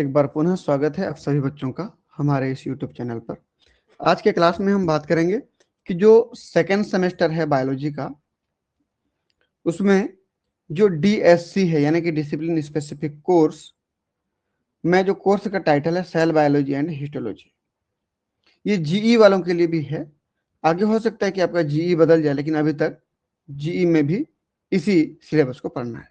एक बार पुनः स्वागत है आप सभी बच्चों का हमारे इस YouTube चैनल पर। आज के क्लास में हम बात करेंगे कि जो सेकेंड सेमेस्टर है बायोलॉजी का, उसमें जो DSC है यानी कि डिसिप्लिन स्पेसिफिक कोर्स में जो कोर्स का टाइटल है सेल बायोलॉजी एंड हिस्टोलॉजी, ये GE वालों के लिए भी है। आगे हो सकता है कि आपका GE बदल जाए, लेकिन अभी तक GE में भी इसी सिलेबस को पढ़ना है।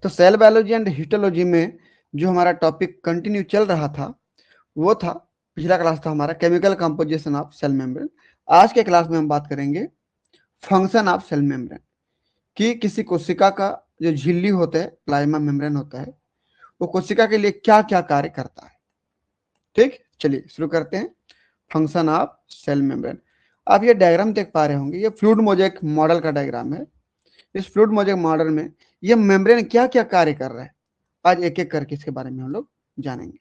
तो सेल बायोलॉजी एंड हिस्टोलॉजी में जो हमारा टॉपिक कंटिन्यू चल रहा था वो था, पिछला क्लास था हमारा chemical composition of cell membrane. आज के क्लास में हम बात करेंगे फंक्शन ऑफ सेल मेम्ब्रेन, कि किसी कोशिका का जो झिल्ली होता है, प्लाज्मा मेम्ब्रेन होता है, वो कोशिका के लिए क्या क्या कार्य करता है। ठीक, चलिए शुरू करते हैं। Function of cell membrane. आप ये डायग्राम देख पा रहे होंगे, ये फ्लूइड मोज़ेक मॉडल का डायग्राम है। इस फ्लूइड मोज़ेक मॉडल में ये मेम्ब्रेन क्या क्या कार्य कर रहा है, आज एक एक करके इसके बारे में हम लोग जानेंगे।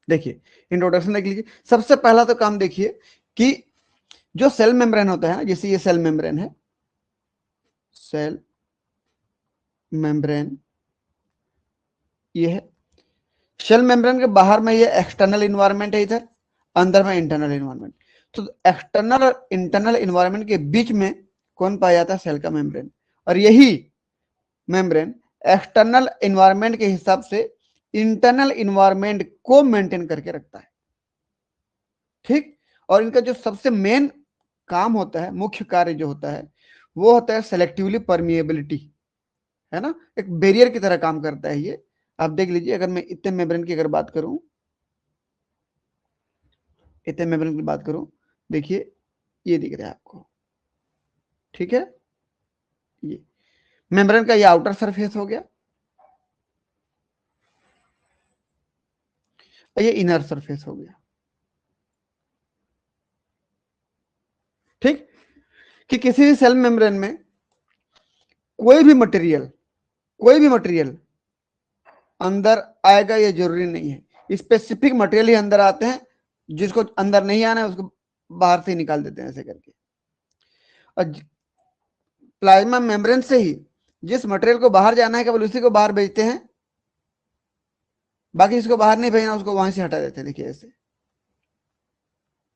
देखिए, इंट्रोडक्शन देख लीजिए। सबसे पहला तो काम देखिए कि जो सेल मेम्ब्रेन होता है ना, जैसे ये सेल मेम्ब्रेन है, सेल मेम्ब्रेन ये है। सेल मेम्ब्रेन के बाहर में ये एक्सटर्नल इन्वायरमेंट है, इधर अंदर में इंटरनल इन्वायरमेंट। तो एक्सटर्नल इंटरनल इन्वायरमेंट के बीच में कौन पाया जाता है? सेल का मेम्ब्रेन। और यही मेम्ब्रेन एक्सटर्नल इन्वायरमेंट के हिसाब से इंटरनल इन्वायरमेंट को मेंटेन करके रखता है। ठीक, और इनका जो सबसे मेन काम होता है, मुख्य कार्य जो होता है, वो होता है सेलेक्टिवली परमिएबिलिटी, है ना। एक बैरियर की तरह काम करता है ये। आप देख लीजिए, अगर मैं इतने मेम्ब्रेन की अगर बात करूं, इतने मेम्ब्रेन की बात करूं, देखिए ये दिख रहा है आपको, ठीक है। ये मेम्ब्रेन का ये आउटर सरफेस हो गया, ये इनर सरफेस हो गया। ठीक, कि किसी भी सेल मेम्ब्रेन में कोई भी मटेरियल अंदर आएगा ये जरूरी नहीं है। स्पेसिफिक मटेरियल ही अंदर आते हैं, जिसको अंदर नहीं आना है उसको बाहर से निकाल देते हैं ऐसे करके। और प्लाज्मा मेम्ब्रेन से ही जिस मटेरियल को बाहर जाना है केवल उसी को बाहर भेजते हैं, बाकी जिसको बाहर नहीं भेजना उसको वहां से हटा देते हैं। देखिए ऐसे,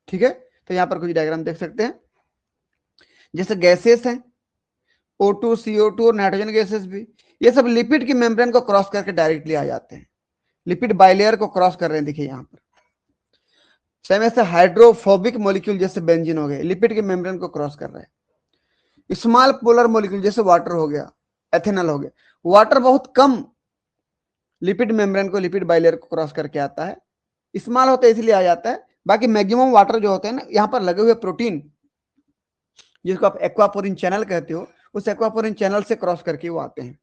ठीक है। तो यहां पर कुछ डायग्राम देख सकते हैं, जैसे गैसेस हैं O2, CO2 और नाइट्रोजन गैसेस भी, ये सब लिपिड की मेम्ब्रेन को क्रॉस करके डायरेक्टली आ जाते हैं। लिपिड बाइलेयर को क्रॉस कर रहे हैं, देखिए यहां पर। सेम ऐसे हाइड्रोफोबिक मॉलिक्यूल जैसे बेंजीन हो गए, लिपिड के मेम्ब्रेन को क्रॉस कर रहे हैं। स्मॉल पोलर मॉलिक्यूल जैसे वाटर हो गया, एथेनॉल हो गया। वाटर बहुत कम लिपिड मेम्ब्रेन को, लिपिड बाइलेयर को क्रॉस करके आता है, स्मॉल होता है इसलिए आ जाता है। बाकी मैक्सिमम वाटर जो होते हैं ना, यहाँ पर लगे हुए प्रोटीन, जिसको आप एक्वापोरिन चैनल कहते हो, उस एक्वापोरिन चैनल से क्रॉस करके वो आते हैं।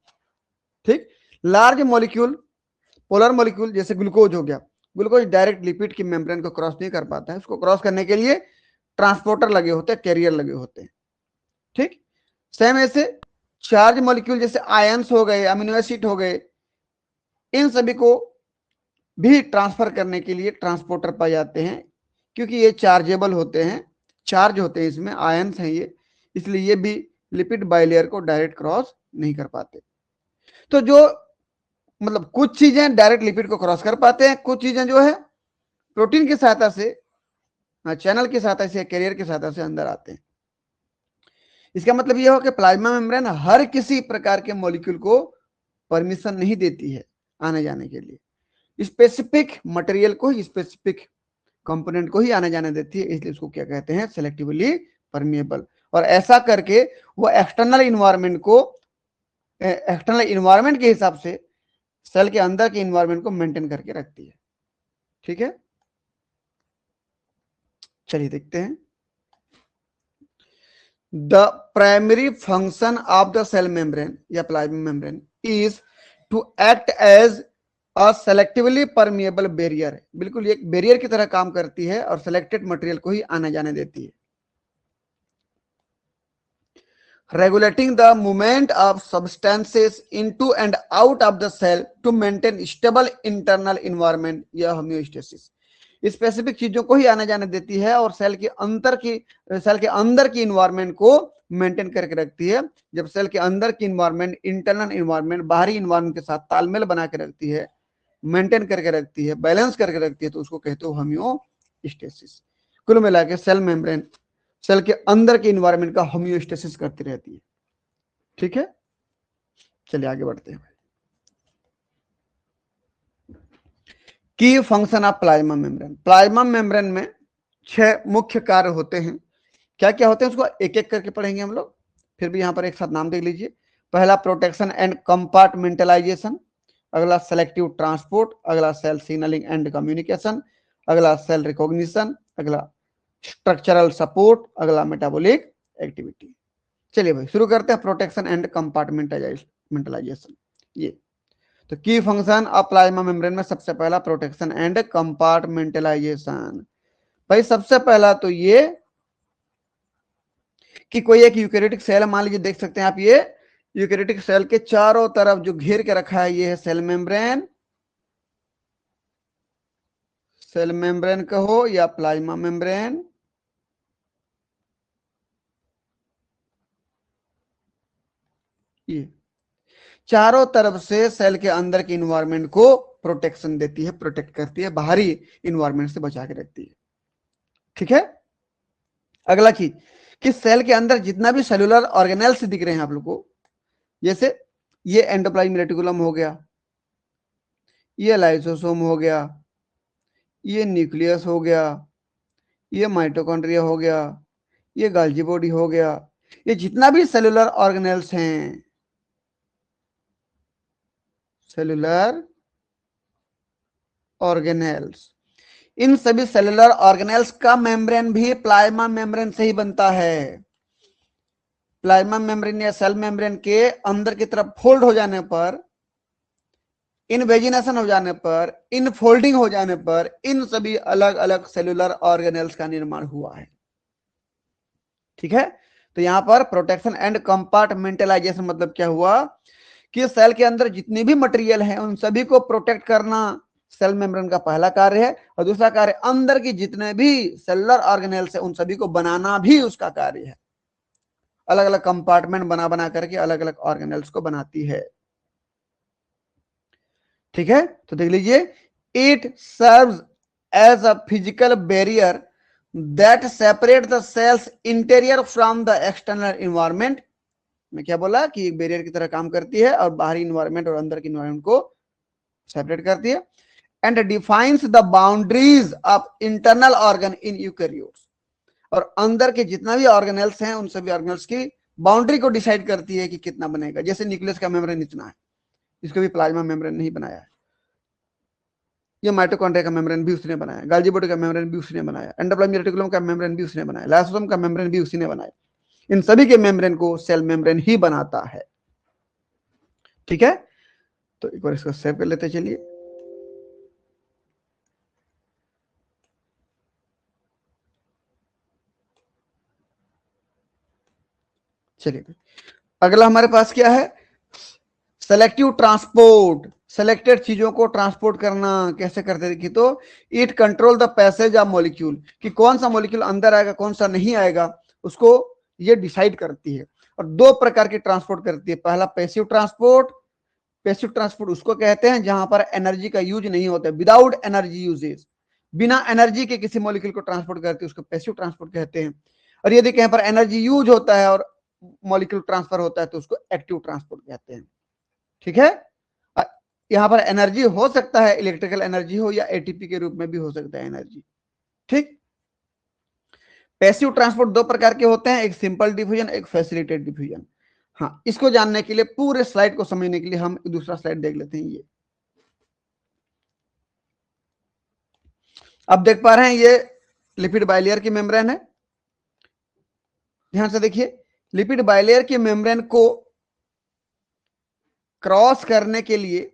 ठीक, लार्ज मॉलिक्यूल, पोलर मॉलिक्यूल जैसे ग्लूकोज हो गया, ग्लूकोज डायरेक्ट लिपिड की मेम्ब्रेन को क्रॉस नहीं कर पाता है, उसको क्रॉस करने के लिए ट्रांसपोर्टर लगे होते हैं, कैरियर लगे होते हैं। ठीक, सेम ऐसे चार्ज मॉलिक्यूल जैसे आयंस हो गए, अमीनो एसिड हो गए, इन सभी को भी ट्रांसफर करने के लिए ट्रांसपोर्टर पाए जाते हैं, क्योंकि ये चार्जेबल होते हैं, चार्ज होते हैं, इसमें आयंस हैं ये, इसलिए ये भी लिपिड बाइलेयर को डायरेक्ट क्रॉस नहीं कर पाते। तो जो मतलब कुछ चीजें डायरेक्ट लिपिड को क्रॉस कर पाते हैं, कुछ चीजें जो है प्रोटीन की सहायता से, चैनल की सहायता से, कैरियर की सहायता से अंदर आते हैं। इसका मतलब यह हो कि प्लाज्मा मेम्ब्रेन हर किसी प्रकार के मॉलिक्यूल को परमिशन नहीं देती है आने जाने के लिए, स्पेसिफिक मटेरियल को, स्पेसिफिक कंपोनेंट को ही आने जाने देती है, इसलिए उसको क्या कहते हैं? Selectively permeable. और ऐसा करके वो एक्सटर्नल इन्वायरमेंट के हिसाब से सेल के अंदर के इन्वायरमेंट को मेंटेन करके रखती है। ठीक है, चलिए देखते हैं। The primary function of the cell membrane या plasma membrane is to act as a selectively permeable barrier. बिल्कुल एक बैरियर की तरह काम करती है और सेलेक्टेड मटेरियल को ही आने जाने देती है। Regulating the movement of substances into and out of the cell to maintain stable internal environment या होम्योस्टेसिस। स्पेसिफिक चीजों को ही आने जाने देती है और सेल के अंदर की इन्वायरमेंट को मेंटेन करके रखती है। जब सेल के अंदर की इन्वायरमेंट, इंटरनल इन्वायरमेंट, बाहरी इन्वायरमेंट के साथ तालमेल बना के रखती है, मेंटेन करके रखती है, बैलेंस करके रखती है, तो उसको कहते हो होम्योस्टेसिस। कुल मिला के सेल मेम्ब्रेन सेल के अंदर के इन्वायरमेंट का होम्योस्टेसिस करती रहती है। ठीक है, चलिए आगे बढ़ते हैं। की function of plasma membrane. Plasma membrane में 6 मुख्य कार्य होते हैं। क्या क्या होते हैं उसको एक एक करके पढ़ेंगे हम लोग, फिर भी यहां पर एक साथ नाम देख लीजिए। पहला प्रोटेक्शन एंड कंपार्टमेंटलाइजेशन, अगला सेलेक्टिव ट्रांसपोर्ट, अगला सेल सिग्नलिंग एंड कम्युनिकेशन, अगला सेल रिकॉग्निशन, अगला स्ट्रक्चरल सपोर्ट, अगला मेटाबॉलिक एक्टिविटी। चलिए भाई शुरू करते हैं प्रोटेक्शन एंड कंपार्टमेंटलाइजेशन। ये तो की फंक्शन ऑफ प्लाज्मा मेम्ब्रेन में सबसे पहला प्रोटेक्शन एंड कंपार्टमेंटलाइजेशन। भाई सबसे पहला तो ये कि कोई एक यूकेरियोटिक सेल मान लीजिए, देख सकते हैं आप, ये यूकेरियोटिक सेल के चारों तरफ जो घेर के रखा है ये है सेल मेम्ब्रेन। सेल मेम्ब्रेन कहो या प्लाज्मा मेम्ब्रेन। ये चारों तरफ से सेल के अंदर के इन्वायरमेंट को प्रोटेक्शन देती है, प्रोटेक्ट करती है, बाहरी इन्वायरमेंट से बचा के रखती है। ठीक है, अगला चीज कि सेल के अंदर जितना भी सेलुलर ऑर्गेनेल्स दिख रहे हैं आप लोग को, जैसे ये एंडोप्लाज्मिक रेटिकुलम हो गया, ये लाइसोसोम हो गया, ये न्यूक्लियस हो गया, ये माइटोकॉन्ड्रिया हो गया, ये गाल्जी बॉडी हो गया, ये जितना भी सेलुलर ऑर्गेनेल्स हैं, सेलुलर ऑर्गेनेल्स, इन सभी सेलुलर ऑर्गेनेल्स का मेम्ब्रेन भी प्लाज्मा मेम्ब्रेन से ही बनता है। प्लाज्मा मेम्ब्रेन या सेल मेम्ब्रेन के अंदर की तरफ फोल्ड हो जाने पर, इनवेजिनेशन हो जाने पर, इन फोल्डिंग हो जाने पर, इन सभी अलग अलग सेलुलर ऑर्गेनेल्स का निर्माण हुआ है। ठीक है, तो यहां पर प्रोटेक्शन एंड कंपार्टमेंटलाइजेशन मतलब क्या हुआ कि सेल के अंदर जितने भी मटेरियल हैं उन सभी को प्रोटेक्ट करना सेल मेम्ब्रेन का पहला कार्य है, और दूसरा कार्य अंदर की जितने भी सेलुलर ऑर्गेनेल्स हैं उन सभी को बनाना भी उसका कार्य है। अलग अलग कंपार्टमेंट बना बना करके अलग अलग ऑर्गेनेल्स को बनाती है। ठीक है, तो देख लीजिए, it serves as a physical barrier that separate the cell's interior from the external environment. मैं क्या बोला कि एक बैरियर की तरह काम करती है और बाहरी इन्वायरमेंट और अंदर के इन्वायरमेंट को सेपरेट करती है। And defines the boundaries of internal organ in eukaryotes, और अंदर के जितना भी ऑर्गेनेल्स हैं उन सभी ऑर्गेनेल्स की बाउंड्री को डिसाइड करती है कि कितना बनेगा। जैसे न्यूक्लियस का मेम्ब्रेन इतना है, इसको भी प्लाज्मा मेम्ब्रेन नहीं बनाया है। ये माइटोकॉन्ड्रिया का मेम्ब्रेन भी उसने बनाया, गाल्जी बॉडी का मेम्ब्रेन भी उसने बनाया, एंडोप्लाज्मिक रेटिकुलम का मेम्ब्रेन भी उसने बनाया, लाइसोसोम का मेम्ब्रेन भी उसी ने बनाया। इन सभी के मेम्ब्रेन को सेल मेम्ब्रेन ही बनाता है। ठीक है, तो एक बार इसको सेव कर लेते चलिए। चलिए अगला हमारे पास क्या है, सेलेक्टिव ट्रांसपोर्ट। सेलेक्टेड चीजों को ट्रांसपोर्ट करना कैसे करते देखिए, तो it control the passage of molecule, कि कौन सा मॉलिक्यूल अंदर आएगा कौन सा नहीं आएगा उसको ये डिसाइड करती है। और 2 प्रकार की ट्रांसपोर्ट करती है। पहला पैसिव ट्रांसपोर्ट। पैसिव ट्रांसपोर्ट उसको कहते हैं जहां पर एनर्जी का यूज नहीं होता, विदाउट एनर्जी यूजेज, बिना एनर्जी के किसी मॉलिक्यूल को ट्रांसपोर्ट करती है, उसको पैसिव ट्रांसपोर्ट कहते हैं। और यदि कहीं पर एनर्जी यूज होता है और मॉलिक्यूल ट्रांसफर होता है तो उसको एक्टिव ट्रांसपोर्ट कहते हैं। ठीक है, यहां पर एनर्जी हो सकता है इलेक्ट्रिकल एनर्जी हो या एटीपी के रूप में भी हो सकता है एनर्जी। ठीक, पैसिव ट्रांसपोर्ट 2 प्रकार के होते हैं, एक सिंपल डिफ्यूजन, एक फैसिलिटेड डिफ्यूजन। हाँ, इसको जानने के लिए, पूरे स्लाइड को समझने के लिए हम दूसरा स्लाइड देख लेते हैं। ये अब देख पा रहे हैं ये लिपिड बाइलेयर की मेम्ब्रेन है। ध्यान से देखिए, लिपिड बाइलेयर की मेम्ब्रेन को क्रॉस करने के लिए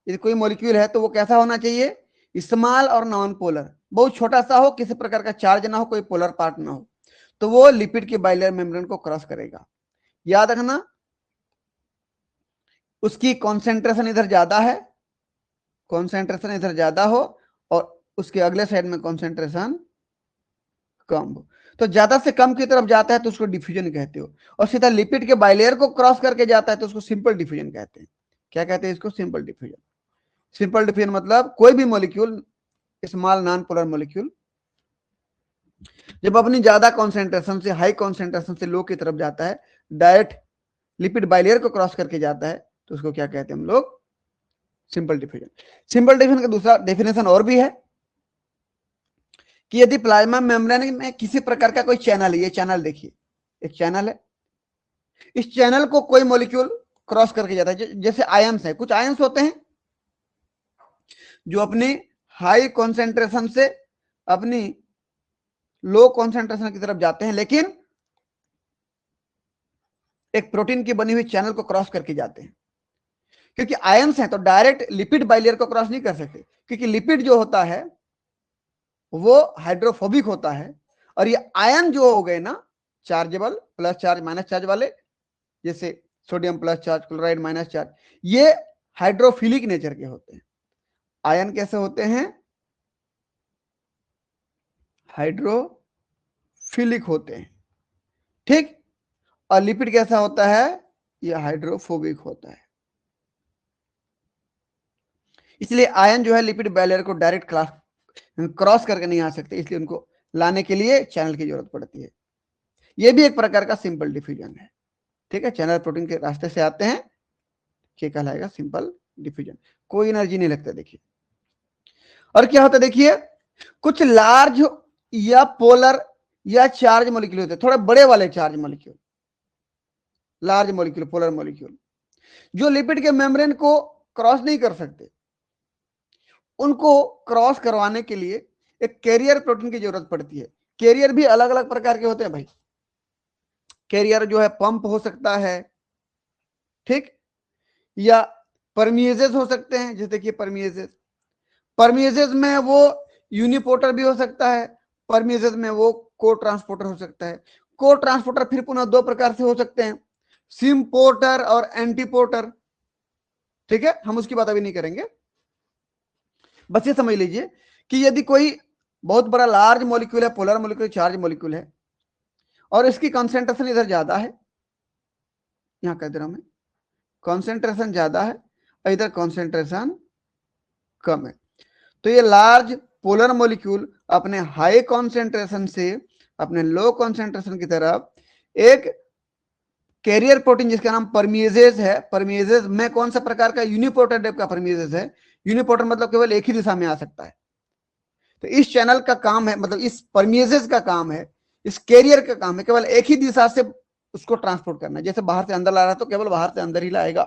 यदि कोई मॉलिक्यूल है तो वो कैसा होना चाहिए, स्मॉल और नॉन पोलर, बहुत छोटा सा हो, किसी प्रकार का चार्ज ना हो, कोई पोलर पार्ट ना हो, तो वो लिपिड की बाइलेयर मेम्ब्रेन को क्रॉस करेगा। याद रखना, उसकी कॉन्सेंट्रेशन इधर ज्यादा है, कॉन्सेंट्रेशन इधर ज्यादा हो, और उसके अगले साइड में कॉन्सेंट्रेशन कम हो। तो ज्यादा से कम की तरफ जाता है तो उसको डिफ्यूजन कहते हो, और सीधा लिपिड के बाइलेयर को क्रॉस करके जाता है तो उसको सिंपल डिफ्यूजन कहते हैं। क्या कहते हैं इसको? Simple diffusion. सिंपल डिफ्यूजन मतलब कोई भी molecule, small non polar molecule, जब अपनी ज्यादा कॉन्सेंट्रेशन से हाई कॉन्सेंट्रेशन से लो की तरफ जाता है, डायरेक्ट लिपिड बाइलेयर को क्रॉस करके जाता है, तो उसको क्या कहते हैं हम लोग? Simple diffusion. सिंपल डिफ्यूजन का दूसरा डेफिनेशन और भी है कि यदि प्लाज्मा मेम्ब्रेन में किसी प्रकार का कोई चैनल है, ये चैनल देखिए, एक चैनल है, इस चैनल को कोई मॉलिक्यूल क्रॉस करके जाता है, जैसे आयंस है, कुछ आयंस होते हैं जो अपनी हाई कॉन्सेंट्रेशन से अपनी लो कॉन्सेंट्रेशन की तरफ जाते हैं, लेकिन एक प्रोटीन की बनी हुई चैनल को क्रॉस करके जाते हैं। क्योंकि आयंस हैं तो डायरेक्ट लिपिड बाइलेयर को क्रॉस नहीं कर सकते, क्योंकि लिपिड जो होता है वो हाइड्रोफोबिक होता है, और ये आयन जो हो गए ना, chargeable, plus charge minus charge वाले, जैसे sodium plus charge, chloride minus charge, ये हाइड्रोफिलिक नेचर के होते हैं। आयन कैसे होते हैं? हाइड्रोफिलिक होते हैं, ठीक। और लिपिड कैसा होता है? ये हाइड्रोफोबिक होता है। इसलिए आयन जो है लिपिड बाइलेयर को डायरेक्ट क्रॉस करके नहीं आ सकते, इसलिए उनको लाने के लिए चैनल की जरूरत पड़ती है। यह भी एक प्रकार का सिंपल डिफ्यूजन है, ठीक है। चैनल प्रोटीन के रास्ते से आते हैं, क्या कहलाएगा? Simple diffusion. कोई एनर्जी नहीं लगता, देखिए। और क्या होता है देखिए, कुछ लार्ज या पोलर या चार्ज मॉलिक्यूल होते हैं, थोड़े बड़े वाले charge molecule, large molecule, polar molecule, जो लिपिड के मेम्ब्रेन को क्रॉस नहीं कर सकते, उनको क्रॉस करवाने के लिए एक कैरियर प्रोटीन की जरूरत पड़ती है। कैरियर भी अलग अलग प्रकार के होते हैं भाई। कैरियर जो है पंप हो सकता है, ठीक, या परमिएजेस हो सकते हैं, जैसे देखिए परमिएजेस, परमिएजेस में वो यूनिपोर्टर भी हो सकता है, परमिएजेस में वो को ट्रांसपोर्टर हो सकता है। को ट्रांसपोर्टर फिर पुनः दो प्रकार से हो सकते हैं, सिम्पोर्टर और एंटीपोर्टर, ठीक है, हम उसकी बात अभी नहीं करेंगे। बस ये समझ लीजिए कि यदि कोई बहुत बड़ा लार्ज मॉलिक्यूल है, पोलर मॉलिक्यूल, चार्ज मॉलिक्यूल है, और इसकी कॉन्सेंट्रेशन इधर ज्यादा है, यहां कह दे रहा हूं मैं, कॉन्सेंट्रेशन ज्यादा है और इधर कॉन्सेंट्रेशन कम है, तो ये लार्ज पोलर मॉलिक्यूल अपने हाई कॉन्सेंट्रेशन से अपने लो कॉन्सेंट्रेशन की तरफ एक कैरियर प्रोटीन जिसका नाम परमिएजेज है, परमिएजेज में कौन सा प्रकार का? यूनिपोर्टर टाइप का परमिएजेज है। यूनिपोर्टर मतलब केवल एक ही दिशा में आ सकता है। तो इस चैनल का काम है, मतलब इस परमिएजेज का काम है, इस कैरियर का काम है केवल एक ही दिशा से उसको ट्रांसपोर्ट करना है। जैसे बाहर से अंदर ला रहा है तो केवल बाहर से अंदर ही लाएगा,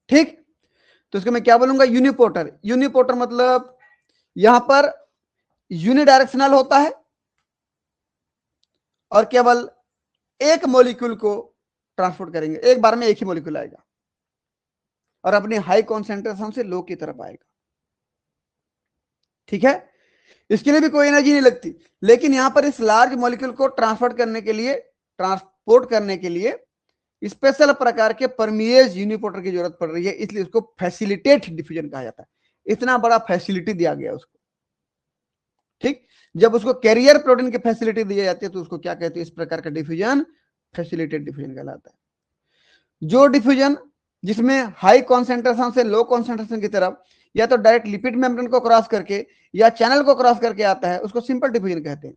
ठीक। तो इसको मैं क्या बोलूंगा? यूनिपोर्टर। यूनिपोर्टर मतलब यहां पर यूनिडायरेक्शनल होता है और केवल एक मॉलिक्यूल को ट्रांसपोर्ट करेंगे, एक बार में एक ही मॉलिक्यूल आएगा और अपनी हाई कॉन्सेंट्रेशन से लो की तरफ आएगा, ठीक है। इसके लिए भी कोई एनर्जी नहीं लगती, लेकिन यहां पर इस लार्ज मॉलिक्यूल को ट्रांसपोर्ट करने के लिए स्पेशल प्रकार के परमिएज यूनिपोर्टर की जरूरत पड़ रही है, इसलिए उसको फैसिलिटेट डिफ्यूजन कहा जाता है। इतना बड़ा फैसिलिटी दिया गया उसको, ठीक। जब उसको कैरियर प्रोटीन की फैसिलिटी दी जाती है तो उसको क्या कहते हैं? इस प्रकार का डिफ्यूजन फैसिलिटेट डिफ्यूजन कहलाता है। जो डिफ्यूजन जिसमें हाई कॉन्सेंट्रेशन से लो कॉन्सेंट्रेशन की तरफ या तो डायरेक्ट लिपिड मेम्ब्रेन को क्रॉस करके या चैनल को क्रॉस करके आता है, उसको सिंपल डिफ्यूजन कहते हैं।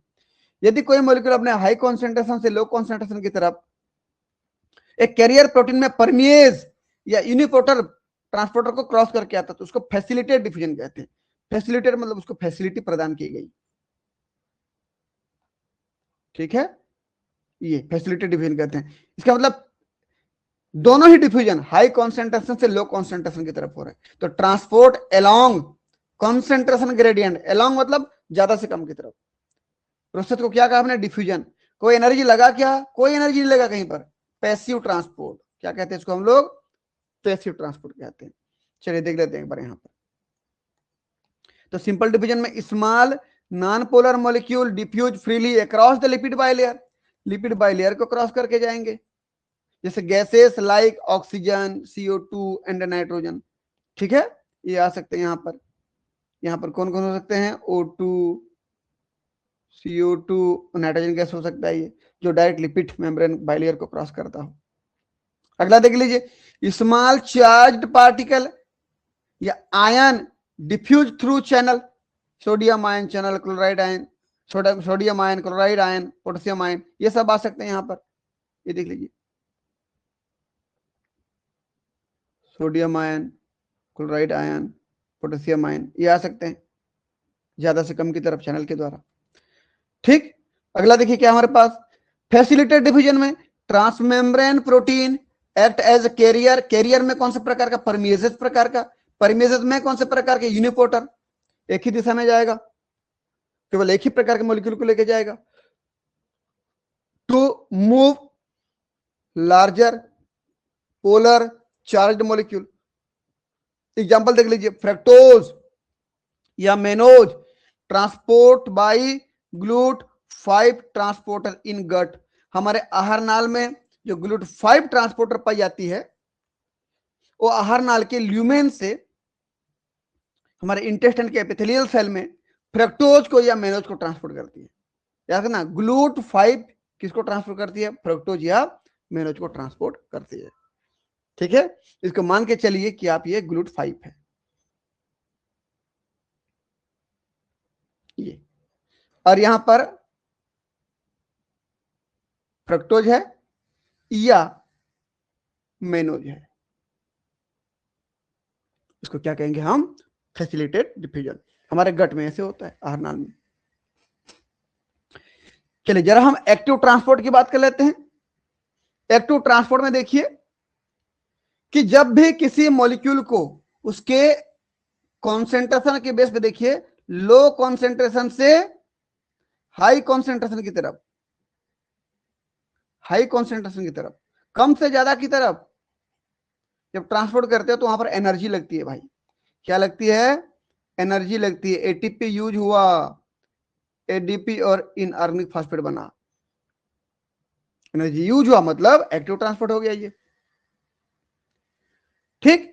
यदि कोई मॉलिक्यूल अपने हाई कॉन्सेंट्रेशन से लो कॉन्सेंट्रेशन की तरफ एक कैरियर प्रोटीन में परमिएज या यूनिपोर्टर ट्रांसपोर्टर को क्रॉस करके आता है तो उसको फैसिलिटेट डिफ्यूजन कहते हैं। फैसिलिटेट मतलब उसको फैसिलिटी प्रदान की गई, ठीक है। ये फैसिलिटेट डिफ्यूजन कहते हैं। इसका मतलब दोनों ही डिफ्यूजन हाई कॉन्सेंट्रेशन से लो कॉन्सेंट्रेशन की तरफ हो रहा है, तो transport along concentration gradient, along मतलब ज्यादा से कम की तरफ। प्रोसेस को क्या कहा आपने? डिफ्यूजन। कोई एनर्जी लगा क्या? कोई एनर्जी नहीं लगा कहीं पर। पैसिव ट्रांसपोर्ट, क्या कहते हैं इसको हम लोग? पैसिव ट्रांसपोर्ट कहते हैं। चलिए देख लेते हैं एक बार यहां पर। तो सिंपल डिवीजन में small non polar molecule diffuse freely across the lipid bilayer, lipid bilayer को क्रॉस करके जाएंगे, जैसे gases like oxygen, CO2 and nitrogen, ठीक है। ये आ सकते हैं यहां पर कौन कौन हो सकते हैं? O2, CO2 नाइट्रोजन गैस हो सकता है ये, जो डायरेक्ट लिपिड मेम्ब्रेन बाइलेयर को क्रॉस करता हो। अगला देख लीजिए, स्मॉल चार्ज्ड पार्टिकल या ion diffuse through channel, sodium ion channel, chloride ion, sodium ion, chloride ion, potassium ion, ये सब आ सकते हैं यहां पर। ये देख लीजिए, sodium ion, chloride ion, potassium ion, ये आ सकते हैं ज्यादा से कम की तरफ चैनल के द्वारा। ठीक, अगला देखिए क्या हमारे पास, फैसिलिटेड डिफिजन में transmembrane protein act as carrier, carrier में कौन से प्रकार का, परमिएजेस प्रकार का, परमिएजेस में कौन से प्रकार के, यूनिपोर्टर, एक ही दिशा में जाएगा, केवल एक ही प्रकार के मॉलिक्यूल को लेके जाएगा, to move larger polar charged molecule. Example देख लीजिए, फ्रक्टोज या mannose transport by GLUT 5 transporter in gut, हमारे आहार नाल में जो ग्लूट 5 ट्रांसपोर्टर पाई जाती है वो आहार नाल के ल्यूमेन से हमारे इंटेस्टाइन के एपिथेलियल सेल में फ्रक्टोज को या मेनोज को ट्रांसपोर्ट करती है। याद रखना, ग्लूट 5 किसको ट्रांसपोर्ट करती है, फ्रक्टोज या मेनोज को ट्रांसपोर्ट करती है। ठीक है, इसको मान के चलिए कि आप ये ग्लूट 5 है ये, और यहां पर फ्रक्टोज है या मेनोज है, इसको क्या कहेंगे हम, फैसिलिटेड डिफ्यूजन। हमारे गट में ऐसे होता है, आहार नाल में। चलिए जरा हम एक्टिव ट्रांसपोर्ट की बात कर लेते हैं। एक्टिव ट्रांसपोर्ट में देखिए कि जब भी किसी मॉलिक्यूल को उसके कॉन्सेंट्रेशन के बेस पे देखिए, लो कॉन्सेंट्रेशन से हाई कॉन्सेंट्रेशन की तरफ, हाई कॉन्सेंट्रेशन की तरफ, कम से ज्यादा की तरफ जब ट्रांसपोर्ट करते हो तो वहां पर एनर्जी लगती है भाई। क्या लगती है, एनर्जी लगती है। एटीपी यूज हुआ, एडीपी और इनऑर्गेनिक फॉस्फेट बना, एनर्जी यूज हुआ मतलब एक्टिव ट्रांसपोर्ट हो गया ये। ठीक,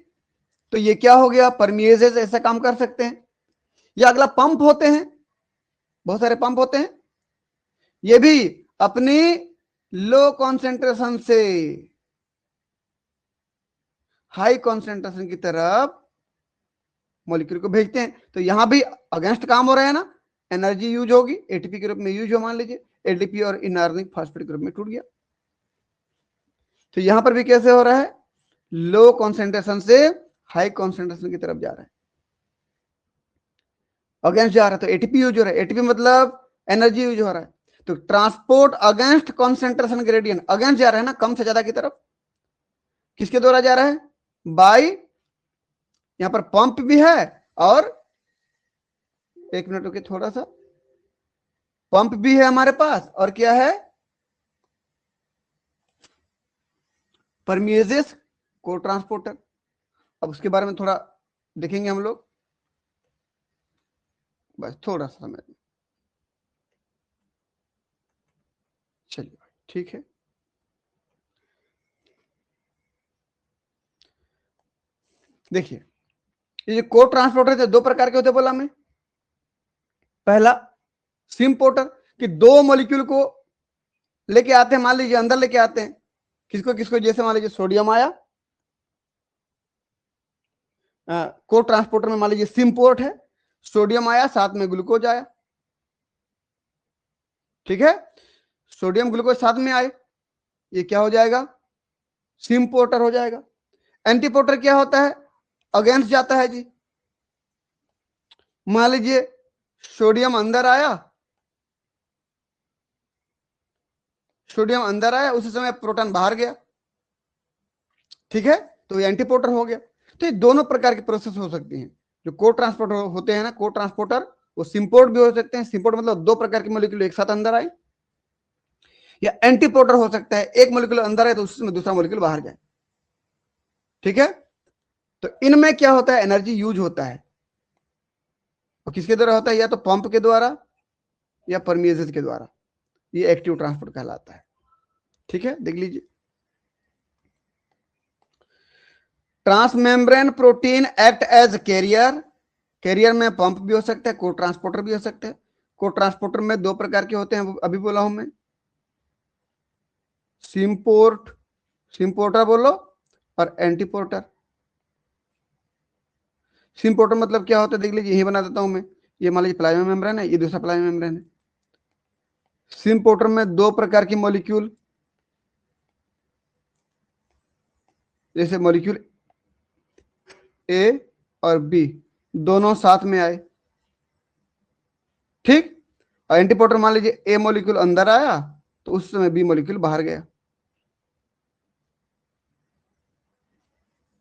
तो ये क्या हो गया, परमिएजेस ऐसा काम कर सकते हैं। या अगला पंप होते हैं, बहुत सारे पंप होते हैं, ये भी अपनी लो कॉन्सेंट्रेशन से हाई कॉन्सेंट्रेशन की तरफ मॉलिक्यूल को भेजते हैं। तो यहां भी अगेंस्ट काम हो रहा है ना, एनर्जी यूज होगी, एटीपी के रूप में यूज हो, मान लीजिए एडीपी और इनऑर्गेनिक फॉस्फेट के रूप में टूट गया। तो यहां पर भी कैसे हो रहा है, लो कॉन्सेंट्रेशन से हाई कॉन्सेंट्रेशन की तरफ जा रहा है, अगेंस्ट जा रहा है, तो एटीपी यूज हो रहा है, एटीपी मतलब एनर्जी यूज हो रहा है। तो transport against concentration gradient, against जा रहा है ना, कम से ज्यादा की तरफ, किसके द्वारा जा रहा है, बाई, यहां पर पंप भी है, और एक मिनट रुकिए थोड़ा सा, पंप भी है हमारे पास, और क्या है, परमिएजेस को ट्रांसपोर्टर। अब उसके बारे में थोड़ा देखेंगे हम लोग, बस थोड़ा सा समय, चलिए ठीक है। देखिए, ये को ट्रांसपोर्टर दो प्रकार के होते बोला मैं, पहला सिम्पोर्टर, कि दो मॉलिक्यूल को लेके आते हैं, मान लीजिए अंदर लेके आते हैं, किसको किसको, जैसे मान लीजिए सोडियम आया, को ट्रांसपोर्टर में मान लीजिए सिम्पोर्ट है, सोडियम आया साथ में ग्लूकोज आया, ठीक है, सोडियम ग्लूकोज साथ में आए, ये क्या हो जाएगा, सिम्पोर्टर हो जाएगा। एंटीपोर्टर क्या होता है, अगेंस्ट जाता है जी, मान लीजिए सोडियम अंदर आया, सोडियम अंदर आया, उसी समय प्रोटॉन बाहर गया, ठीक है, तो ये एंटीपोर्टर हो गया। तो ये दोनों प्रकार की प्रोसेस हो सकती हैं, जो को ट्रांसपोर्टर होते हैं ना, को ट्रांसपोर्टर, वो सिम्पोर्ट भी हो सकते हैं, सिम्पोर्ट मतलब दो प्रकार के मॉलिक्यूल एक साथ अंदर आए, या एंटीपोर्टर हो सकता है, एक मॉलिक्यूल अंदर आए तो उसमें दूसरा मॉलिक्यूल बाहर जाए, ठीक है। तो इनमें क्या होता है, एनर्जी यूज होता है, और किसके द्वारा होता है, या तो पंप के द्वारा या परमिएजेस के द्वारा, ये एक्टिव ट्रांसपोर्ट कहलाता है। ठीक है, देख लीजिए, transmembrane protein act as carrier, carrier में पंप भी हो सकता है, को ट्रांसपोर्टर भी हो सकते हैं, को ट्रांसपोर्टर में दो प्रकार के होते हैं, अभी बोला हूं मैं, सिम्पोर्ट, सिम्पोर्टर बोलो, और एंटीपोर्टर। सिम्पोर्टर मतलब क्या होता है देख लीजिए, यही बना देता हूं मैं। ये मान लीजिए प्लाज्मा मेम्ब्रेन है, ये दूसरा प्लाज्मा मेम्ब्रेन है। सिम्पोर्टर में दो प्रकार की मॉलिक्यूल, जैसे मॉलिक्यूल ए और बी दोनों साथ में आए, ठीक। और एंटीपोर्टर मान लीजिए ए मॉलिक्यूल अंदर आया तो उस समय बी मॉलिक्यूल बाहर गया,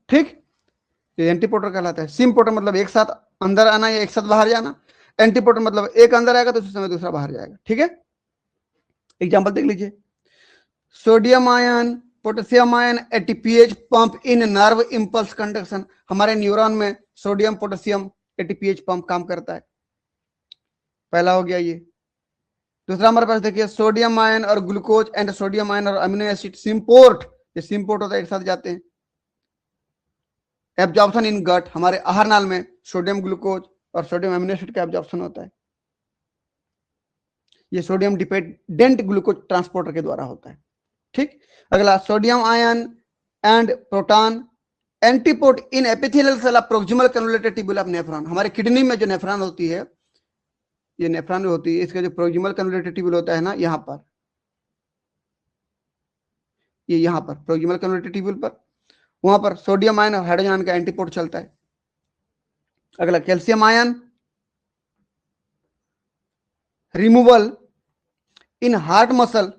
ठीक। ये एंटीपोर्टर कहलाता है। सिम्पोर्टर मतलब एक साथ अंदर आना या एक साथ बाहर जाना। एंटीपोर्टर मतलब एक अंदर आएगा तो उस समय दूसरा बाहर जाएगा, ठीक है। एग्जांपल देख लीजिए, sodium ion, potassium ion ATPase pump in nerve impulse conduction. हमारे न्यूरॉन में सोडियम पोटेशियम एटीपीएच पंप काम करता है, पहला हो गया ये। दूसरा हमारे पास देखिए, सोडियम आयन और ग्लूकोज एंड सोडियम आयन और अमीनो एसिड सिम्पोर्ट, ये सिम्पोर्ट होता है, एक साथ जाते हैं। एब्जॉर्प्शन इन गट, हमारे आहार नाल में सोडियम ग्लूकोज और सोडियम अमीनो एसिड का एब्जॉर्प्शन होता है। ये सोडियम डिपेंडेंट ग्लूकोज ट्रांसपोर्टर के द्वारा होता है, ठीक। अगला, sodium ion and proton antiport in epithelial cell of proximal convoluted tubule of nephron. हमारे किडनी में जो नेफ्रॉन होती है, ये नेफ्रॉन होती है, इसका जो प्रोक्सिमल कन्वोल्यूटेड ट्यूबुल होता है ना, यहाँ पर, ये यहाँ पर प्रोक्सिमल कन्वोल्यूटेड ट्यूबुल पर, वहां पर सोडियम आयन और हाइड्रोजन आयन का एंटीपोर्ट चलता है। अगला, calcium ion removal in heart muscle,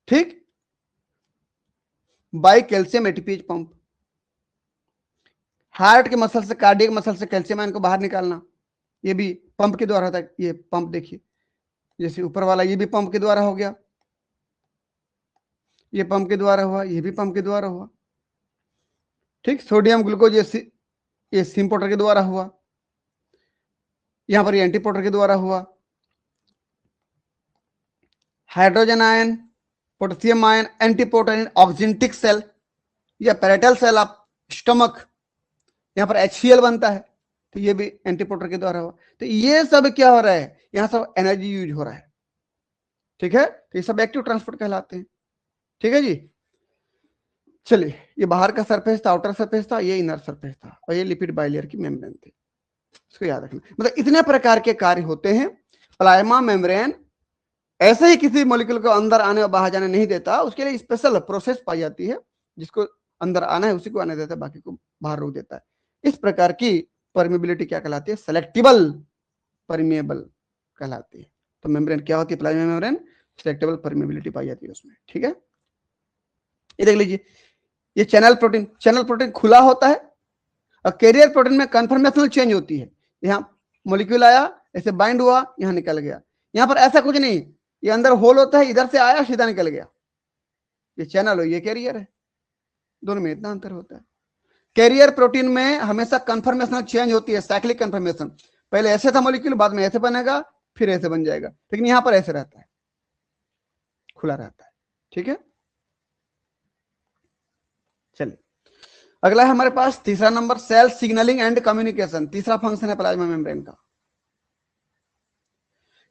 ठीक, by calcium ATPase pump. Heart के मसल से, कार्डियक मसल से कैल्शियम आयन को बाहर निकालना, ये भी पंप के द्वारा होता है। ये पंप देखिए, जैसे ऊपर वाला ये भी पंप के द्वारा हो गया, ये पंप के द्वारा हुआ, ये भी पंप के द्वारा हुआ, ठीक। सोडियम ग्लूकोज ये सिम्पोर्टर के द्वारा हुआ, यहां पर ये एंटीपोर्टर के द्वारा हुआ। हाइड्रोजन आयन, पोटेशियम आयन एंटीपोर्टर इन ऑक्सिंटिक सेल या पैरेटल सेल ऑफ स्टमक, यहां पर HCl बनता है, तो ये भी एंटीपोर्टर के द्वारा हुआ। तो ये सब क्या हो रहा है, यहां सब एनर्जी यूज हो रहा है, ठीक है। तो ये सब एक्टिव ट्रांसपोर्ट कहलाते हैं, ठीक है जी। चलिए, ये बाहर का सरफेस था, आउटर सरफेस था, ये इनर सरफेस था, और ये लिपिड बाइलेयर की मेम्ब्रेन थी, इसको याद रखना। मतलब इतने प्रकार के कार्य होते हैं। प्लाज्मा मेम्ब्रेन ऐसे ही किसी मॉलिक्यूल को अंदर आने और बाहर जाने नहीं देता, उसके लिए स्पेशल प्रोसेस पाई जाती है, जिसको अंदर आना है उसी को आने देता है, बाकी को बाहर रोक देता है। इस प्रकार की परमिबिलिटी क्या कहलाती है, सेलेक्टिबल परमिएबल कहलाती है। तो मेम्ब्रेन क्या होती है, प्लाज्मा मेम्ब्रेन सेलेक्टिबल परमिबिलिटी पाई जाती है उसमें, ठीक है। ये देख लीजिए, ये चैनल प्रोटीन, चैनल प्रोटीन खुला होता है, और कैरियर प्रोटीन में कन्फर्मेशनल चेंज होती है। यहाँ मॉलिक्यूल आया, ऐसे बाइंड हुआ, यहाँ निकल गया। यहाँ पर ऐसा कुछ नहीं, ये अंदर होल होता है, इधर से आया सीधा निकल गया। ये चैनल हो, ये कैरियर है, दोनों में इतना अंतर होता है। कैरियर प्रोटीन में हमेशा कन्फर्मेशनल चेंज होती है, साइक्लिक कन्फर्मेशन। पहले ऐसे था मॉलिक्यूल, बाद में ऐसे बनेगा, फिर ऐसे बन जाएगा, लेकिन यहां पर ऐसे रहता है, खुला रहता है, ठीक है। चलिए, अगला है हमारे पास तीसरा number, cell signalling and communication. तीसरा फंक्शन है प्लाज्मा मेम्ब्रेन का,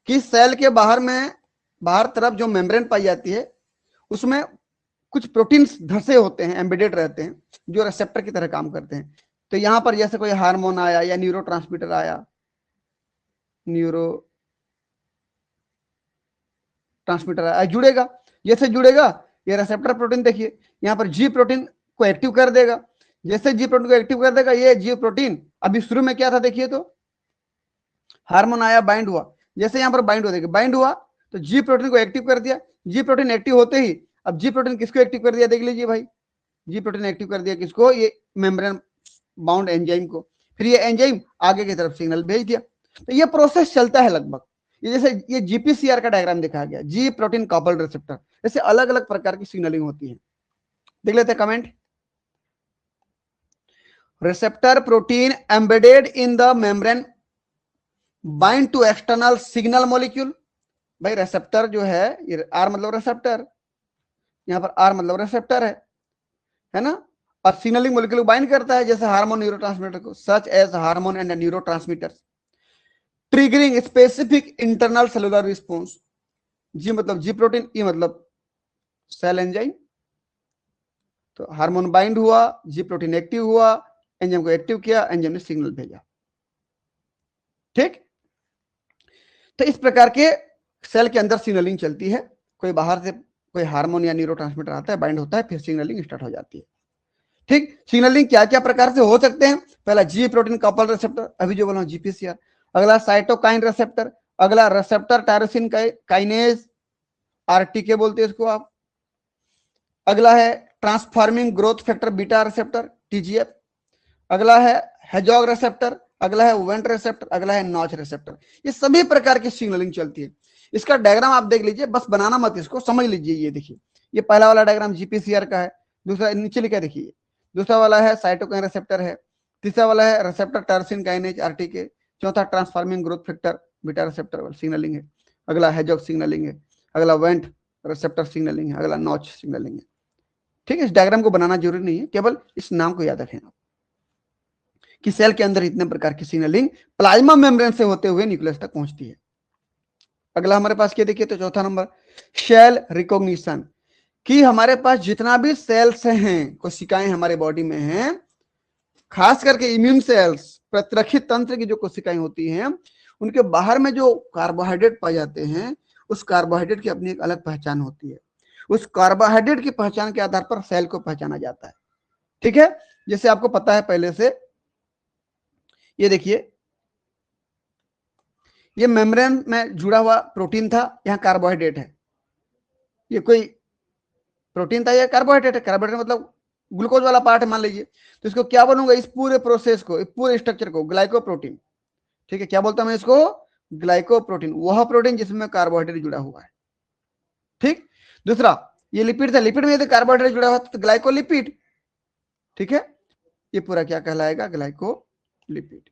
कि सेल के बाहर में, बाहर तरफ जो मेम्ब्रेन पाई जाती है, उसमें कुछ प्रोटीन्स धसे होते हैं, एम्बेडेड रहते हैं, जो रिसेप्टर की तरह काम करते हैं। तो यहां पर जैसे कोई हार्मोन आया या न्यूरो ट्रांसमीटर आया, न्यूरो ट्रांसमीटर आया, जुड़ेगा, जैसे जुड़ेगा ये रिसेप्टर प्रोटीन, देखिए यहां पर जी प्रोटीन को एक्टिव कर देगा। जैसे जी प्रोटीन को एक्टिव कर देगा, ये जी प्रोटीन अभी शुरू में क्या था, देखिए तो हार्मोन आया, बाइंड हुआ, जैसे यहां पर बाइंड हो, देखिए बाइंड हुआ तो जी प्रोटीन को एक्टिव कर दिया। जी प्रोटीन एक्टिव होते ही, अब जी प्रोटीन किसको एक्टिव कर दिया, देख लीजिए भाई, जी प्रोटीन एक्टिव कर दिया किसको, ये मेम्ब्रेन बाउंड एंजाइम को। फिर ये एंजाइम आगे की तरफ सिग्नल भेज दिया। तो ये प्रोसेस चलता है लगभग, ये जैसे ये जीपीसीआर का डायग्राम दिखाया गया, जी प्रोटीन कपल्ड रिसेप्टर, जैसे अलग अलग प्रकार की सिग्नलिंग होती है। देख लेते हैं comment, receptor protein embedded in the membrane bind to external signal molecule. भाई रिसेप्टर जो है, ये आर मतलब रिसेप्टर, यहां पर आर मतलब रिसेप्टर है ना, और सिग्नलिंग मॉलिक्यूल को बाइंड करता है, जैसे हार्मोन न्यूरोट्रांसमीटर को, such as hormone and neurotransmitters. Triggering specific internal cellular response. G मतलब जी प्रोटीन, ई मतलब सेल एंजाइम। तो हार्मोन बाइंड हुआ, जी प्रोटीन एक्टिव हुआ, एंजाइम को एक्टिव किया, एंजाइम ने सिग्नल भेजा। ठीक, तो इस प्रकार के सेल के अंदर सिग्नलिंग चलती है। कोई बाहर से कोई हार्मोन या न्यूरोट्रांसमीटर आता है, बाइंड होता है, फिर सिग्नलिंग स्टार्ट हो जाती है। ठीक, सिग्नलिंग क्या क्या प्रकार से हो सकते हैं? पहला जी प्रोटीन कपल रिसेप्टर, अभी जो बोला जीपीसीआर। अगला साइटोकाइन रिसेप्टर, अगला रिसेप्टर टायरोसिन काइनेज, आरटीके बोलते हैं इसको आप। अगला है transforming growth factor beta receptor, TGF. अगला है हेजॉग रिसेप्टर, अगला है वेंट रिसेप्टर, अगला है नॉच रिसेप्टर। ये सभी प्रकार की सिग्नलिंग चलती है। इसका डायग्राम आप देख लीजिए, बस बनाना मत, इसको समझ लीजिए। ये देखिए, ये पहला वाला डायग्राम जीपीसीआर का है। दूसरा नीचे लिखा देखिए, दूसरा वाला है साइटोकाइन रिसेप्टर है। तीसरा वाला है रिसेप्टर टायरोसिन काइनेज, आरटीके। चौथा transforming growth factor beta receptor signalling है। अगला हेजॉग सिग्नलिंग है। अगला वेंट रिसेप्टर सिग्नलिंग है। अगला नॉच सिग्नलिंग है। ठीक है, इस डायग्राम को बनाना जरूरी नहीं है, केवल इस नाम को याद रखें आप कि सेल के अंदर इतने प्रकार की सिग्नलिंग प्लाज्मा मेम्ब्रेन से होते हुए न्यूक्लियस तक पहुंचती है। अगला हमारे पास क्या देखिए, तो चौथा नंबर सेल रिकॉग्निशन, कि हमारे पास जितना भी सेल्स हैं, कोशिकाएं हमारे बॉडी में हैं, खास करके इम्यून सेल्स, प्रतिरक्षित तंत्र की जो कोशिकाएं होती हैं, उनके बाहर में जो कार्बोहाइड्रेट पाए जाते हैं, उस कार्बोहाइड्रेट की अपनी एक अलग पहचान होती है। उस कार्बोहाइड्रेट की पहचान के आधार पर सेल को पहचाना जाता है। ठीक है, जैसे आपको पता है पहले से, ये देखिए, ये मेम्ब्रेन में जुड़ा हुआ प्रोटीन था, यहाँ कार्बोहाइड्रेट है। ये कोई प्रोटीन था, ये कार्बोहाइड्रेट है। कार्बोहाइड्रेट मतलब ग्लूकोज वाला पार्ट है मान लीजिए। तो इसको क्या बनूंगा, इस पूरे प्रोसेस को, इस पूरे स्ट्रक्चर को ग्लाइकोप्रोटीन। ठीक है, क्या बोलता हूं मैं इसको, ग्लाइकोप्रोटीन, वह प्रोटीन जिसमें कार्बोहाइड्रेट जुड़ा हुआ है। ठीक, दूसरा ये लिपिड था, लिपिड में यदि कार्बोहाइड्रेट जुड़ा हुआ तो ग्लाइकोलिपिड। ठीक है, ये पूरा क्या कहलाएगा, ग्लाइकोलिपिड।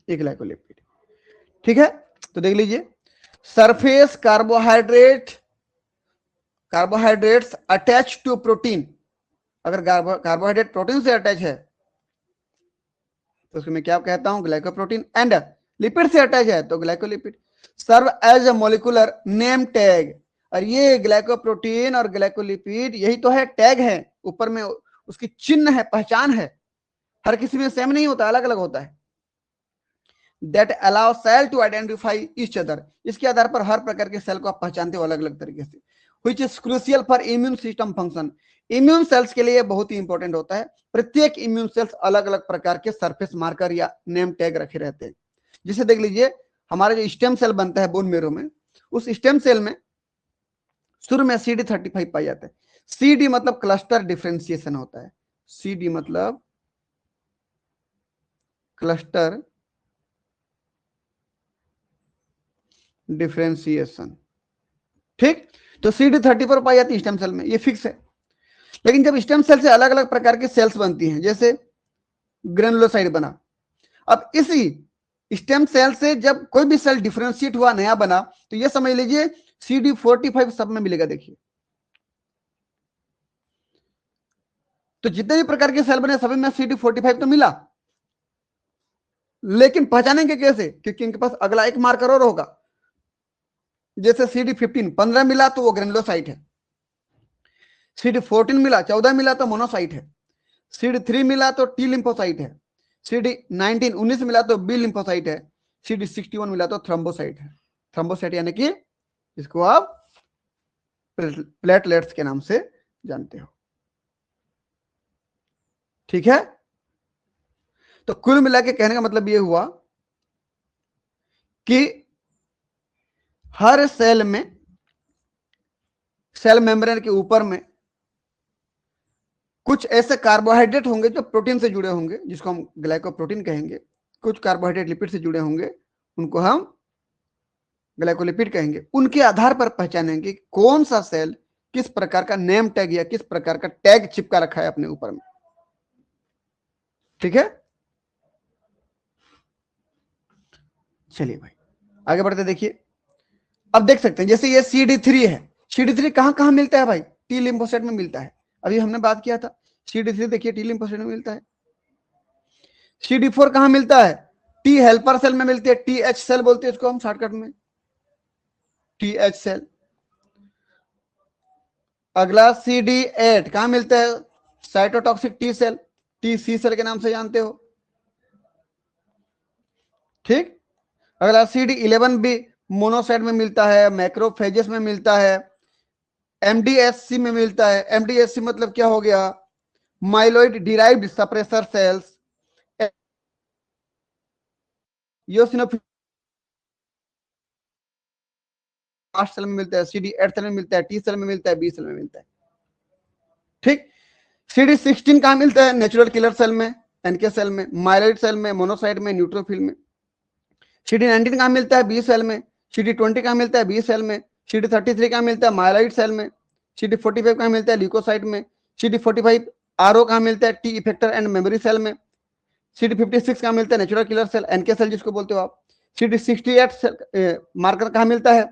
ये ग्लाइकोलिपिड। ठीक है, तो देख लीजिए, surface carbohydrates attach to protein. अगर कार्बोहाइड्रेट प्रोटीन से अटैच है तो उसको मैं क्या कहता हूं, ग्लाइकोप्रोटीन। एंड लिपिड से अटैच है तो glycolipid. Serve as a molecular name tag. और ये ग्लाइकोप्रोटीन और ग्लाइकोलिपिड यही तो है, टैग है, ऊपर में उसकी चिन्ह है, पहचान है। हर किसी में सेम नहीं होता, अलग अलग होता है। That allow cell to identify each other. इसके आधार पर हर प्रकार के सेल को आप पहचानते हो अलग अलग तरीके से। Which is crucial for immune system function. Immune cells के लिए बहुत ही इंपॉर्टेंट होता है। प्रत्येक इम्यून सेल्स अलग अलग प्रकार के सरफेस मार्कर या नेम टैग रखे रहते हैं। जिसे देख लीजिए, हमारा जो स्टेम सेल बनता है बोन मेरो में, उस स्टेम सेल में शुरू में CD35 पाया जाता है। CD मतलब क्लस्टर डिफरेंशिएशन होता है। CD मतलब क्लस्टर डिफरेंशिएशन। ठीक, तो CD34 पाई जाती है स्टेम सेल में, ये फिक्स है। लेकिन जब स्टेम सेल से अलग अलग प्रकार की सेल्स बनती हैं, जैसे ग्रेनुलोसाइट बना, अब इसी स्टेम सेल से जब कोई भी सेल डिफरेंशिएट हुआ, नया बना, तो ये समझ लीजिए CD45 सब में मिलेगा। देखिए, तो जितने भी प्रकार के सेल बने सभी में CD45 तो मिला, लेकिन पहचानेंगे कैसे, क्योंकि इनके पास अगला एक मार्कर और होगा। जैसे CD15 मिला तो वो ग्रेनुलोसाइट है, CD14 मिला, 14 मिला तो मोनोसाइट है, CD3 मिला तो टी लिम्फोसाइट है, CD19 मिला तो बी लिम्फोसाइट है, CD61 मिला तो थ्रोम्बोसाइट है। थ्रोम्बोसाइट यानी कि इसको आप प्लेटलेट्स के नाम से जानते हो। ठीक है, तो कुल मिला के कहने का मतलब ये हुआ कि हर सेल में, सेल मेम्ब्रेन के ऊपर में कुछ ऐसे कार्बोहाइड्रेट होंगे जो प्रोटीन से जुड़े होंगे, जिसको हम ग्लाइकोप्रोटीन कहेंगे। कुछ कार्बोहाइड्रेट लिपिड से जुड़े होंगे, उनको हम ग्लाइकोलिपिड कहेंगे। उनके आधार पर पहचानेंगे कौन सा सेल किस प्रकार का नेम टैग या किस प्रकार का टैग चिपका रखा है अपने ऊपर में। ठीक है, चलिए भाई आगे बढ़ते। देखिए, अब देख सकते हैं, जैसे ये CD3 है। CD3 कहां कहां मिलता है भाई, टी लिम्फोसाइट में मिलता है। अभी हमने बात किया था CD3, देखिए टी लिम्फोसाइट में मिलता है। CD4 कहां मिलता है? टी हेल्पर सेल में मिलती है, TH सेल बोलते हैं इसको हम शॉर्टकट में, TH सेल। अगला CD8 कहां मिलता है? Cytotoxic T cell, TC cell के नाम से जानते हो, ठीक। अगला CD11 भी मोनोसाइट में मिलता है, मैक्रोफेजेस में मिलता है, MDSC में मिलता है। MDSC मतलब क्या हो गया? Myeloid derived suppressor cells. Eosinophil cell में मिलता है, CD8 सेल में मिलता है, T सेल में मिलता है, B सेल में मिलता है, ठीक। CD16 कहां मिलता है? नेचुरल किलर सेल में, NK सेल में, माइलोइड सेल में, मोनोसाइट में, न्यूट्रोफिल में। CD19 कहां मिलता है? B सेल में। CD20 कहां मिलता है? B सेल में। CD33 कहां मिलता है? माइलोइड सेल में। CD45 कहां मिलता है? ल्यूकोसाइट में। CD45 RO कहां मिलता है? T effector and memory cell में। CD56 कहां मिलता है? Natural killer cell, NK cell जिसको बोलते हो आप। CD68 मार्कर कहां मिलता है?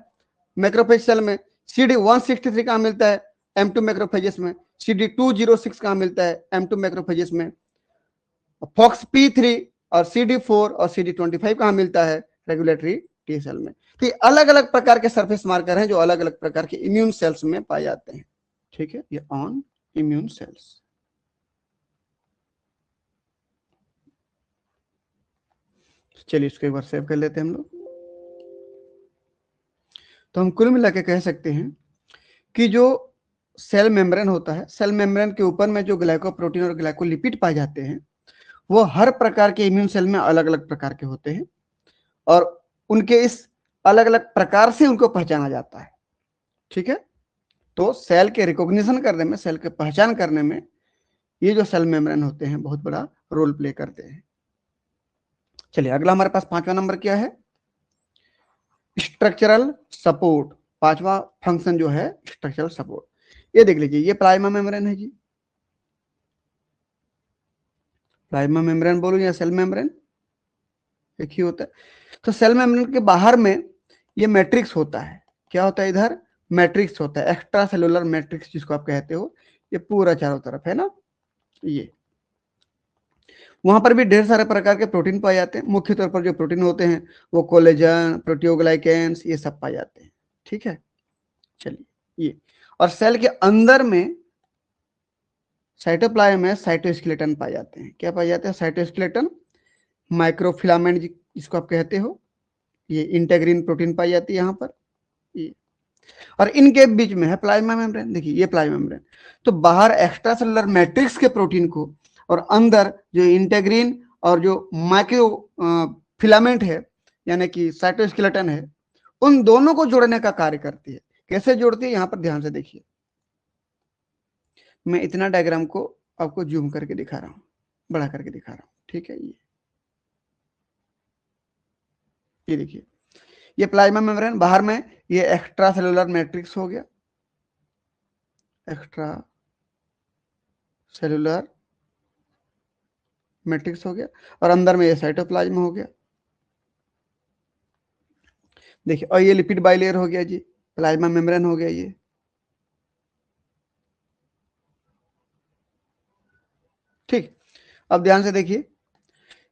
मैक्रोफेज सेल में। CD163 कहां मिलता है? M2 मैक्रोफेजेस में। CD206 कहां मिलता है? M2 मैक्रोफेजेस में। FOXP3 और CD4 और CD25 कहां मिलता है? रेगुलेटरी टी सेल में। तो ये अलग अलग प्रकार के सरफेस मार्कर हैं जो अलग अलग प्रकार के इम्यून सेल्स में पाए जाते हैं, ठीक है। ये ऑन इम्यून सेल्स। चलिए इसको एक बार सेव कर लेते हैं हम लोग। तो हम कुल मिला के कह सकते हैं कि जो सेल मेम्ब्रेन होता है, सेल मेम्ब्रेन के ऊपर में जो ग्लाइकोप्रोटीन और ग्लाइकोलिपिड पाए जाते हैं वो हर प्रकार के इम्यून सेल में अलग अलग प्रकार के होते हैं और उनके इस अलग अलग प्रकार से उनको पहचाना जाता है, ठीक है। तो सेल के रिकॉग्निशन करने में, सेल के पहचान करने में ये जो सेल मेम्ब्रेन होते हैं बहुत बड़ा रोल प्ले करते हैं। चलिए अगला हमारे पास 5वां नंबर क्या है? Structural support. 5वां फंक्शन जो है स्ट्रक्चरल सपोर्ट। ये देख लीजिए, ये प्लाज्मा मेम्ब्रेन है जी। प्लाज्मा मेम्ब्रेन बोलो या सेल मेम्ब्रेन एक ही होता है। तो सेल मेम्ब्रेन के बाहर में ये मैट्रिक्स होता है। क्या होता है? इधर मैट्रिक्स होता है, एक्स्ट्रा सेलुलर मैट्रिक्स जिसको आप कहते हो। ये पूरा चारों तरफ है ना, ये वहां पर भी ढेर सारे प्रकार के प्रोटीन पाए जाते हैं। मुख्य तौर पर जो प्रोटीन होते हैं वो कोलेजन, प्रोटियोग्लाइकेंस, ये सब पाए जाते हैं, ठीक है। चलिए ये, और सेल के अंदर में साइटोप्लाज्म में साइटोस्केलेटन पाए जाते हैं। क्या पाए जाते हैं? साइटोस्केलेटन, माइक्रोफिलामेंट जिसको आप कहते हो, ये इंटेग्रिन प्रोटीन पाई जाती है यहाँ पर, ये। और इनके बीच में है प्लाज्मा मेम्ब्रेन। देखिए ये प्लाज्मा मेम्ब्रेन। तो बाहर एक्स्ट्रा सेलुलर मैट्रिक्स के प्रोटीन को और अंदर जो इंटेग्रिन और जो माइक्रो फिलामेंट है यानी कि साइटोस्केलेटन है, उन दोनों को जोड़ने का कार्य करती है। कैसे जोड़ती है? यहां पर ध्यान से देखिए, मैं इतना डायग्राम को आपको जूम करके दिखा रहा हूं, बड़ा करके दिखा रहा हूं, ठीक है। ये देखिए, ये प्लाज्मा मेम्ब्रेन, बाहर में ये एक्स्ट्रा सेलुलर मैट्रिक्स हो गया, एक्स्ट्रा सेलुलर मैट्रिक्स हो गया, और अंदर में ये साइटोप्लाज्म हो गया। देखिए, और ये लिपिड बाइलेयर हो गया जी, प्लाज्मा मेम्ब्रेन हो गया ये। ठीक, अब ध्यान से देखिए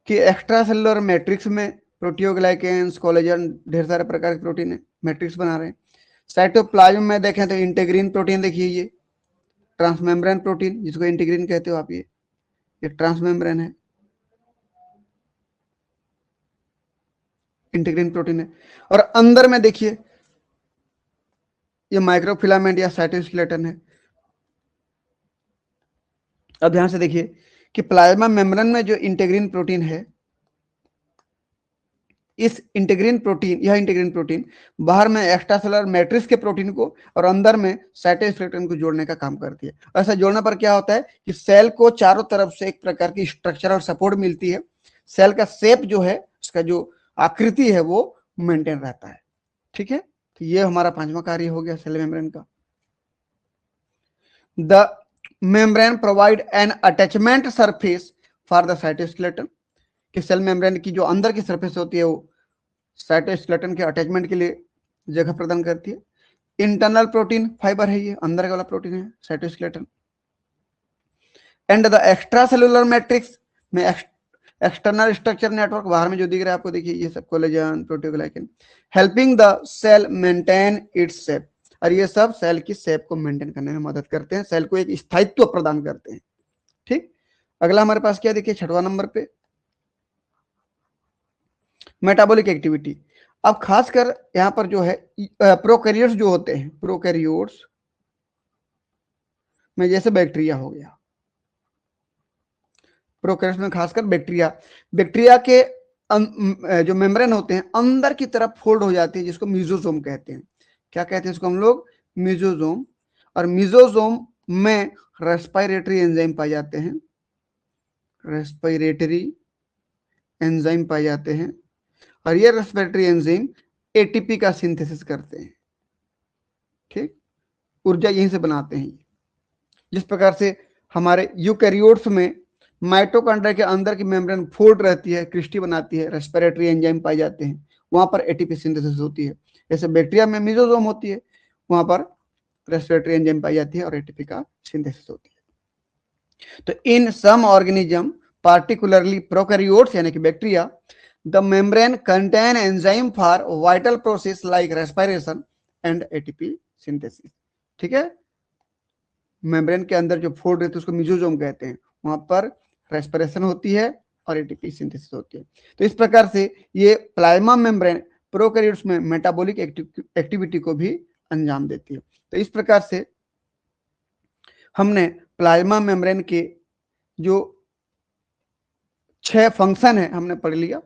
कि एक्स्ट्रा सेलुलर मैट्रिक्स में प्रोटियोग्लाइकेंस, कोलेजन, ढेर सारे प्रकार के प्रोटीन है, मैट्रिक्स बना रहे हैं। साइटोप्लाज्म में देखें तो इंटेग्रिन प्रोटीन, देखिए ये ट्रांसमेम्ब्रेन प्रोटीन जिसको इंटीग्रिन कहते हो आप, ये ट्रांसमेम्ब्रेन है, इंटीग्रिन प्रोटीन है। और अंदर में देखिए ये माइक्रोफिलामेंट या साइटोस्केलेटन है। अब ध्यान से देखिए कि प्लाज्मा मेम्ब्रेन में जो इंटीग्रिन प्रोटीन है, इस इंटीग्रिन प्रोटीन, यह इंटीग्रिन प्रोटीन बाहर में एक्स्ट्रासेलुलर मैट्रिक्स के प्रोटीन को और अंदर में साइटोस्केलेटन को जोड़ने का काम करती है। ऐसा जोड़ने पर क्या होता है कि सेल को चारों तरफ से एक प्रकार की स्ट्रक्चरल सपोर्ट मिलती है। सेल का शेप जो है, उसका जो आकृति है वो मेंटेन रहता है, ठीक है। तो ये हमारा 5वां कार्य हो गया सेल मेम्ब्रेन का। The membrane provide an attachment surface for the cytoskeleton, कि सेल मेम्ब्रेन की जो अंदर की सरफेस होती है वो साइटोस्केलेटन के अटैचमेंट के लिए जगह प्रदान करती है। इंटरनल प्रोटीन फाइबर है, ये अंदर वाला प्रोटीन है cytoskeleton. And the extra cellular matrix में एक्सटर्नल स्ट्रक्चर नेटवर्क, बाहर में जो दिख रहा है आपको, देखिए ये सब collagen, proteoglycan, helping the cell maintain its shape, और ये सब सेल की शेप को मेंटेन करने में मदद करते हैं, सेल को एक स्थायित्व प्रदान करते हैं। ठीक, अगला हमारे पास क्या देखिए 6वां नंबर पे मेटाबॉलिक एक्टिविटी। अब खासकर यहां पर जो है प्रोकैरियोट्स जो होते हैं, प्रोकैरियोट्स में जैसे बैक्टीरिया हो गया, प्रोकैरियोट्स में खासकर बैक्टीरिया, बैक्टीरिया के जो मेम्ब्रेन होते हैं अंदर की तरफ फोल्ड हो जाती है, जिसको मिजोजोम कहते हैं। क्या कहते हैं इसको हम लोग? मिजोजोम। और मिजोजोम में रेस्पिरेटरी एंजाइम पाए जाते हैं, रेस्पिरेटरी एंजाइम पाए जाते हैं, और ये रेस्पिरेटरी एंजाइम एटीपी का सिंथेसिस करते हैं। ठीक, ऊर्जा यहीं से बनाते हैं। जिस प्रकार से हमारे यूकैरियोट्स में माइटोकॉन्ड्रिया के अंदर की मेम्ब्रेन फोल्ड रहती है, क्रिस्टी बनाती है, रेस्पिरेटरी एंजाइम पाए जाते हैं, वहां पर एटीपी सिंथेसिस होती है। जैसे बैक्टीरिया में मिजोजोम होती है, वहां पर रेस्पिरेटरी एंजाइम पाई जाती है और एटीपी का सिंथेसिस होती है। तो इन सम ऑर्गेनिज्म, पार्टिकुलरली प्रोकैरियोट्स यानी कि bacteria, the membrane contain enzyme for vital process like respiration and ATP synthesis. ठीक है, मेम्ब्रेन के अंदर जो फोल्ड रहती है उसको मिजोजोम कहते हैं, वहां पर रेस्पिरेशन होती है और एटीपी सिंथेसिस होती है। तो इस प्रकार से ये प्लाज्मा मेम्ब्रेन प्रोकैरियोट्स में मेटाबॉलिक एक्टिविटी को भी अंजाम देती है। तो इस प्रकार से हमने प्लाज्मा मेम्ब्रेन के जो 6 फंक्शन है हमने पढ़ लिया।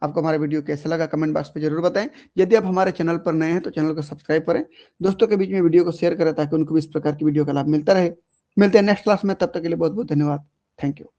आपको हमारा वीडियो कैसा लगा कमेंट बॉक्स पे जरूर बताएं। यदि आप हमारे चैनल पर नए हैं तो चैनल को सब्सक्राइब करें, दोस्तों के बीच में वीडियो को शेयर करें ताकि उनको भी इस प्रकार की वीडियो का लाभ मिलता रहे। मिलते हैं नेक्स्ट क्लास में, तब तक के लिए बहुत बहुत धन्यवाद। Thank you.